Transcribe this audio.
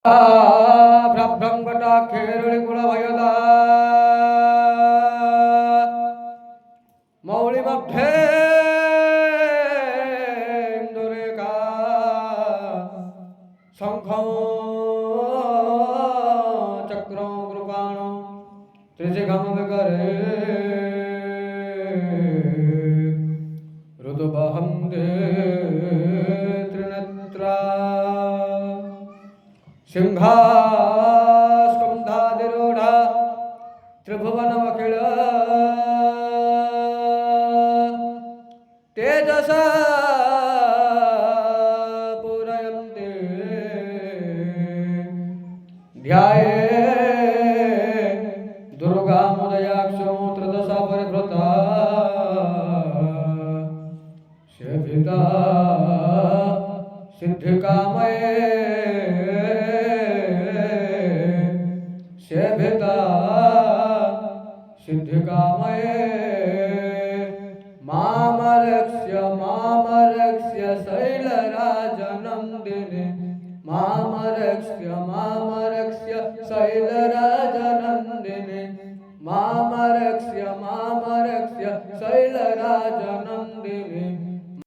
भ्रभ्रङ्कटाखेरुणिकुलभयदा मौलिमध्ये इन्दुरेका शङ्खं चक्रं कृपाणं त्रिशिखं विकरे ऋतुवहं दे त्रिनेत्रा सिंहास्कन्धाधिरूढा त्रिभुवनमखिल तेजसा पूरयन्ते ध्याये दुर्गामुदयाक्षो त्रिदशा परिभृता सेविता सिद्धिकामये सेविता सिद्धिकामये मामरक्ष्य शैलराजनन्दिनी मामरक्ष्य शैलराजनन्दिनी